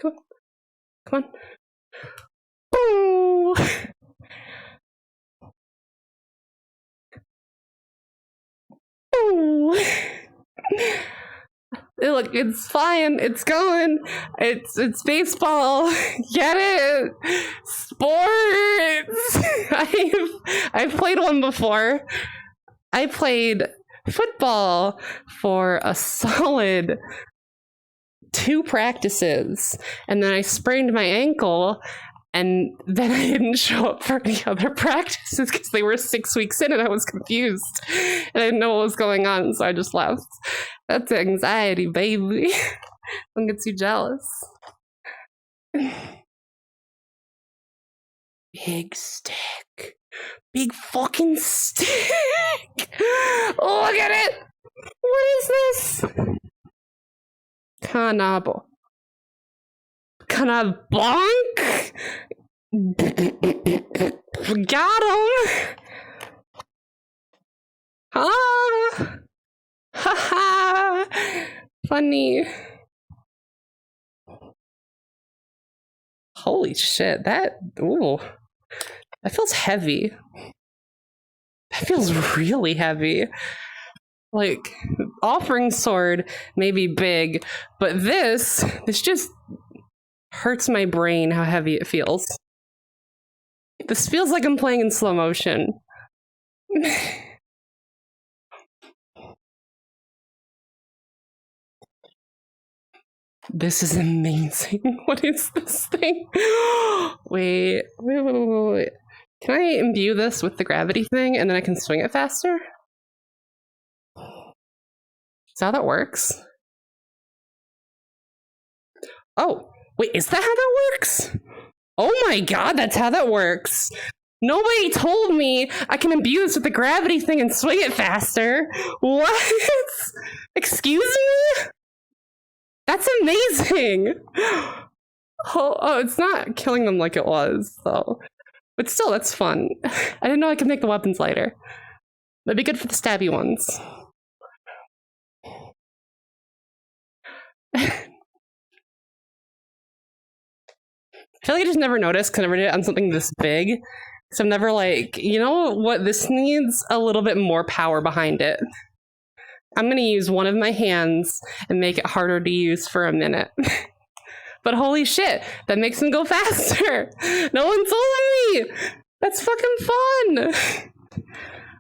Come on. Come on. Ooh. Ooh. Look, it's flying. It's going. It's baseball. Get it? Sports. I've played one before. I played football for a solid 2 practices, and then I sprained my ankle, and then I didn't show up for any other practices because they were 6 weeks in and I was confused and I didn't know what was going on, so I just left. That's anxiety, baby. Don't get too jealous. Big stick. Big fucking stick. Look at it. What is this? Kanabo. Kanabonk. Got him. Ah. Haha. Funny. Holy shit, that feels heavy. That feels really heavy. Like, offering sword may be big, but this just hurts my brain how heavy it feels. This feels like I'm playing in slow motion. This is amazing. What is this thing? Wait. Can I imbue this with the gravity thing and then I can swing it faster? Is that how that works? Oh, wait, is that how that works? Oh my god, that's how that works. Nobody told me I can imbue this with the gravity thing and swing it faster. What? Excuse me? That's amazing! Oh, it's not killing them like it was, though. But still, that's fun. I didn't know I could make the weapons lighter. That'd be good for the stabby ones. I feel like I just never noticed because I never did it on something this big. So I'm never like, you know what, this needs a little bit more power behind it. I'm going to use one of my hands and make it harder to use for a minute. But holy shit, that makes them go faster. No one told me. That's fucking fun.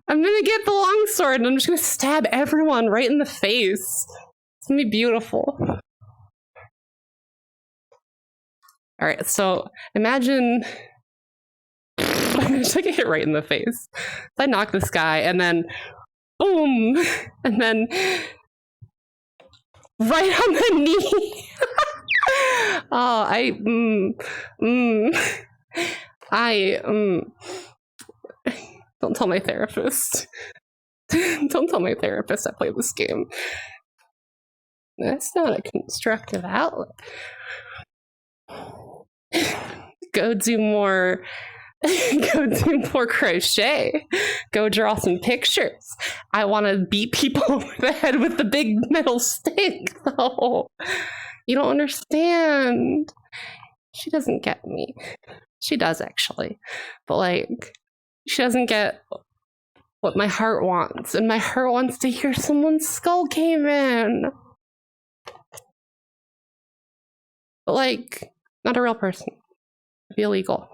I'm going to get the longsword and I'm just going to stab everyone right in the face. It's going to be beautiful. All right, so imagine I get hit right in the face. So I knock this guy and then boom, and then right on the knee. Don't tell my therapist. Don't tell my therapist I play this game. That's not a constructive outlet. Go do more crochet. Go draw some pictures. I want to beat people over the head with the big metal stick, though. You don't understand. She doesn't get me. She does, actually. But, like, she doesn't get what my heart wants. And my heart wants to hear someone's skull came in. But, like, not a real person. It'd be illegal.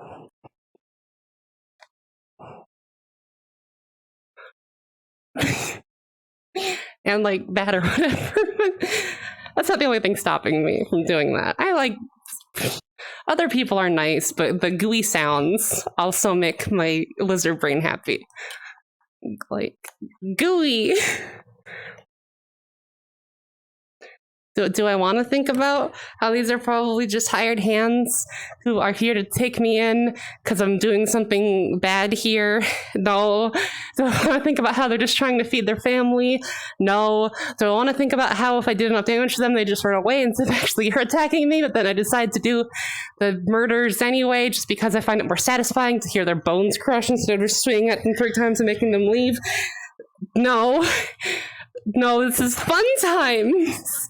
And like bad or whatever. That's not the only thing stopping me from doing that. I like other people are nice, but the gooey sounds also make my lizard brain happy. Like gooey. Do I want to think about how these are probably just hired hands who are here to take me in because I'm doing something bad here? No. Do I want to think about how they're just trying to feed their family? No. Do I want to think about how if I did enough damage to them, they just run away instead of actually you're attacking me, but then I decide to do the murders anyway just because I find it more satisfying to hear their bones crush instead of just swinging at them 3 times and making them leave? No. No, this is fun times.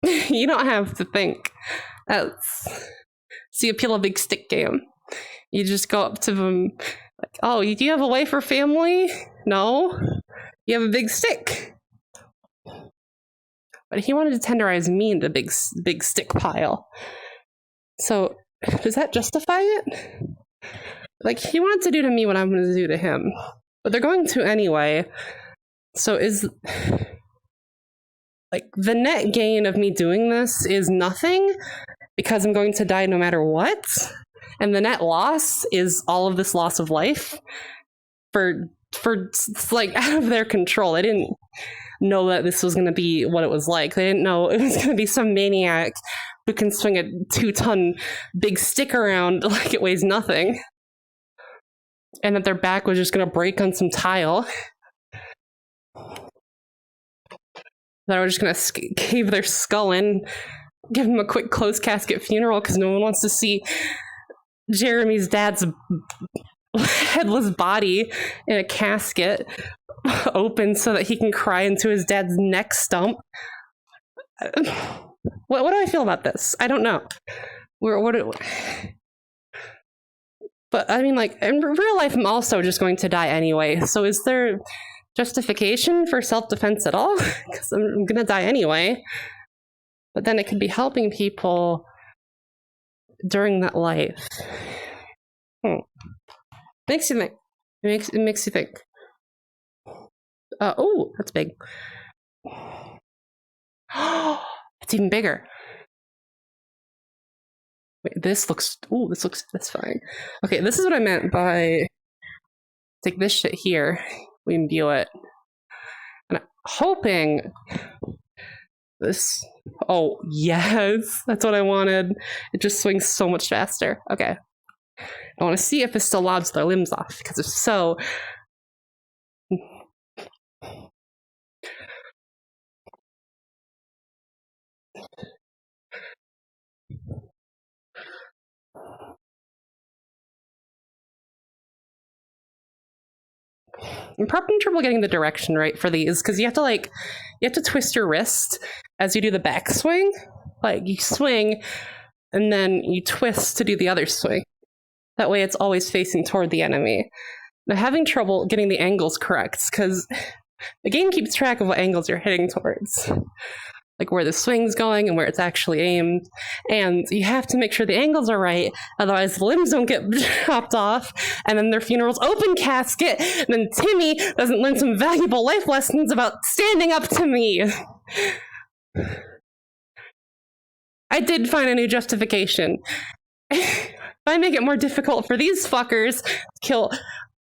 You don't have to think. That's the appeal of big stick game. You just go up to them like, oh, do you have a wife or family? No? You have a big stick. But he wanted to tenderize me into big stick pile. So does that justify it? Like, he wanted to do to me what I'm going to do to him. But they're going to anyway. So is... like, the net gain of me doing this is nothing because I'm going to die no matter what. And the net loss is all of this loss of life for like out of their control. They didn't know that this was going to be what it was like. They didn't know it was going to be some maniac who can swing a 2-ton big stick around like it weighs nothing. And that their back was just going to break on some tile. That I was just going to cave their skull in, give them a quick closed casket funeral because no one wants to see Jeremy's dad's headless body in a casket open so that he can cry into his dad's neck stump. What do I feel about this? I don't know. But I mean, like, in real life, I'm also just going to die anyway. So is there justification for self-defense at all? Because I'm going to die anyway. But then it could be helping people during that life. Makes you think. It makes you think. Oh, that's big. It's even bigger. Wait, this looks that's fine. Okay, this is what I meant by take this shit here, we imbue it. And I'm hoping this, oh yes, that's what I wanted. It just swings so much faster. Okay. I want to see if it still lobs their limbs off, because if so, I'm probably in trouble getting the direction right for these, because you have to twist your wrist as you do the backswing. Like, you swing, and then you twist to do the other swing. That way it's always facing toward the enemy. I'm having trouble getting the angles correct, because the game keeps track of what angles you're hitting towards. Like where the swing's going and where it's actually aimed. And you have to make sure the angles are right, otherwise the limbs don't get chopped off, and then their funeral's open casket, and then Timmy doesn't learn some valuable life lessons about standing up to me. I did find a new justification. If I make it more difficult for these fuckers to kill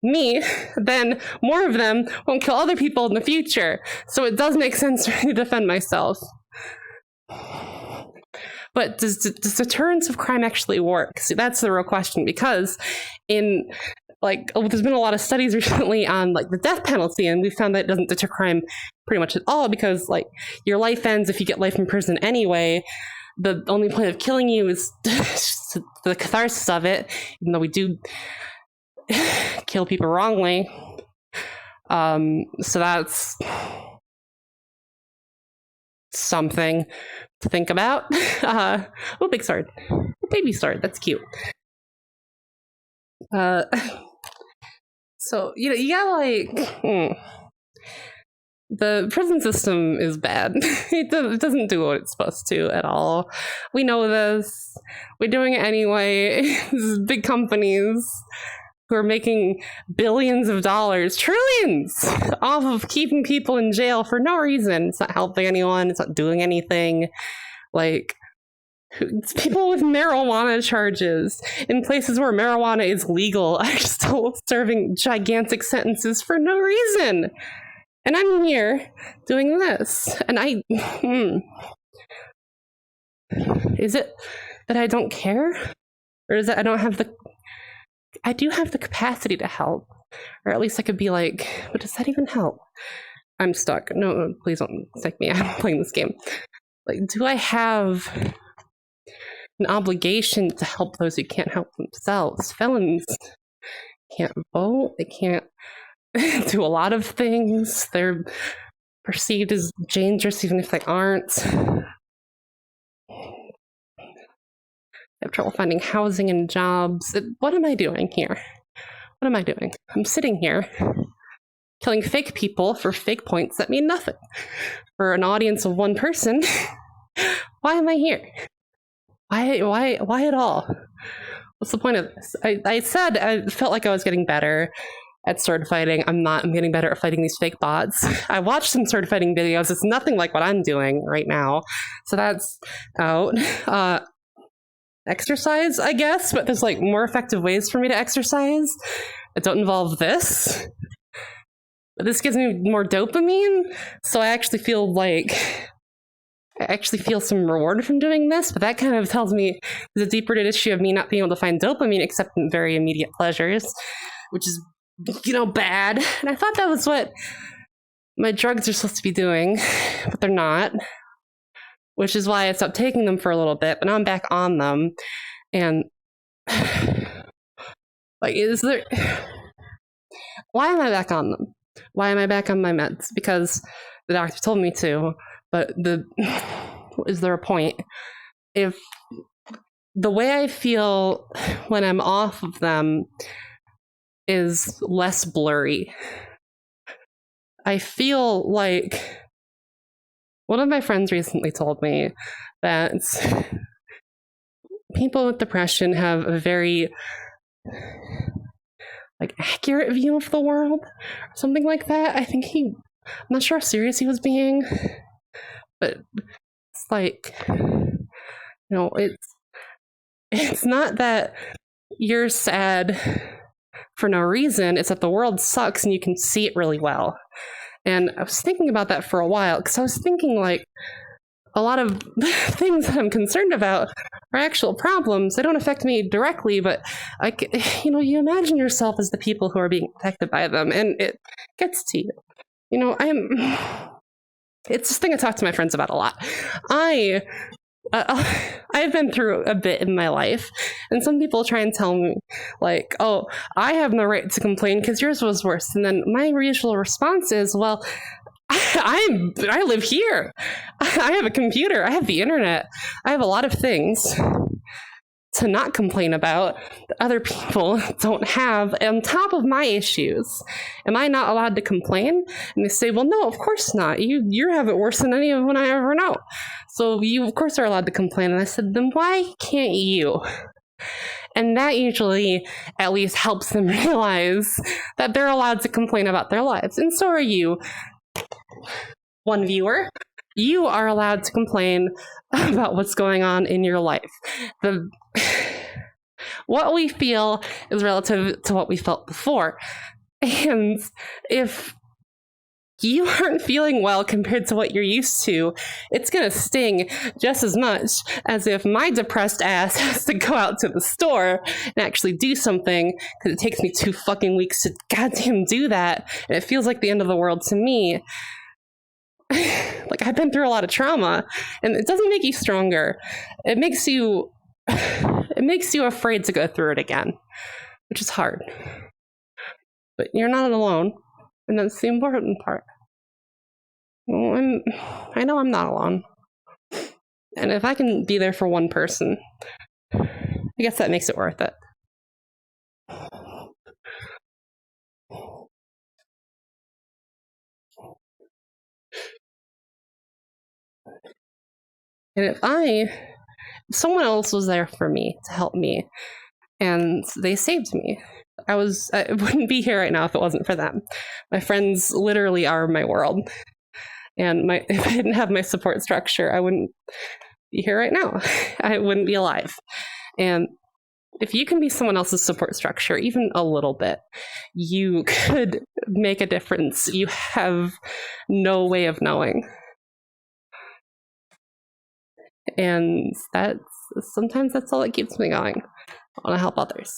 me, then more of them won't kill other people in the future. So it does make sense for me to defend myself. But does deterrence of crime actually work? See, that's the real question, because in there's been a lot of studies recently on like the death penalty, and we found that it doesn't deter crime pretty much at all, because like your life ends if you get life in prison anyway. The only point of killing you is the catharsis of it, even though we do kill people wrongly. So that's something to think about. Oh, big sword. Baby sword, that's cute. So, you got the prison system is bad. It doesn't do what it's supposed to at all. We know this. We're doing it anyway. These big companies who are making billions of dollars, trillions, off of keeping people in jail for no reason. It's not helping anyone. It's not doing anything. Like, it's people with marijuana charges in places where marijuana is legal are still serving gigantic sentences for no reason. And I'm here doing this. And is it that I don't care? Or is it I don't have I do have the capacity to help. Or at least I could be like, but does that even help? I'm stuck. No, please don't stick me. I'm playing this game. Like, do I have an obligation to help those who can't help themselves? Felons can't vote. They can't do a lot of things. They're perceived as dangerous even if they aren't. have trouble finding housing and jobs. What am I doing here? What am I doing? I'm sitting here killing fake people for fake points that mean nothing. For an audience of one person, why am I here? Why at all? What's the point of this? I said I felt like I was getting better at sword fighting. I'm not. I'm getting better at fighting these fake bots. I watched some sword fighting videos. It's nothing like what I'm doing right now. So that's out. Exercise, I guess, but there's like more effective ways for me to exercise that don't involve this. But this gives me more dopamine, so I actually feel some reward from doing this, but that kind of tells me there's a deeper issue of me not being able to find dopamine except in very immediate pleasures, which is, bad. And I thought that was what my drugs are supposed to be doing, but they're not, which is why I stopped taking them for a little bit, but now I'm back on them. And why am I back on them? Why am I back on my meds? Because the doctor told me to, but is there a point? If the way I feel when I'm off of them is less blurry, I feel like one of my friends recently told me that people with depression have a very accurate view of the world, or something like that. I think I'm not sure how serious he was being, but it's like, it's not that you're sad for no reason, it's that the world sucks and you can see it really well. And I was thinking about that for a while, because I was thinking a lot of things that I'm concerned about are actual problems. They don't affect me directly, but you imagine yourself as the people who are being affected by them, and it gets to you. It's this thing I talk to my friends about a lot. I've been through a bit in my life, and some people try and tell me, oh, I have no right to complain because yours was worse. And then my usual response is, well, I live here. I have a computer. I have the internet. I have a lot of things to not complain about that other people don't have on top of my issues. Am I not allowed to complain? And they say, well, no, of course not. You have it worse than anyone I ever know. So you, of course, are allowed to complain. And I said, then why can't you? And that usually at least helps them realize that they're allowed to complain about their lives. And so are you. One viewer, you are allowed to complain about what's going on in your life. What we feel is relative to what we felt before. And if you aren't feeling well compared to what you're used to, it's going to sting just as much as if my depressed ass has to go out to the store and actually do something, because it takes me 2 fucking weeks to goddamn do that, and it feels like the end of the world to me. I've been through a lot of trauma, and it doesn't make you stronger. It makes you afraid to go through it again, which is hard. But you're not alone, and that's the important part. Well, I know I'm not alone. And if I can be there for one person, I guess that makes it worth it. And if someone else was there for me to help me, and they saved me, I wouldn't be here right now if it wasn't for them. My friends literally are my world. And if I didn't have my support structure, I wouldn't be here right now. I wouldn't be alive. And if you can be someone else's support structure, even a little bit, you could make a difference you have no way of knowing. And sometimes that's all that keeps me going. I want to help others.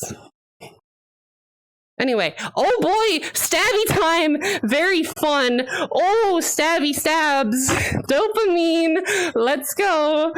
Anyway, oh boy, stabby time, very fun. Oh, stabby stabs, dopamine, let's go.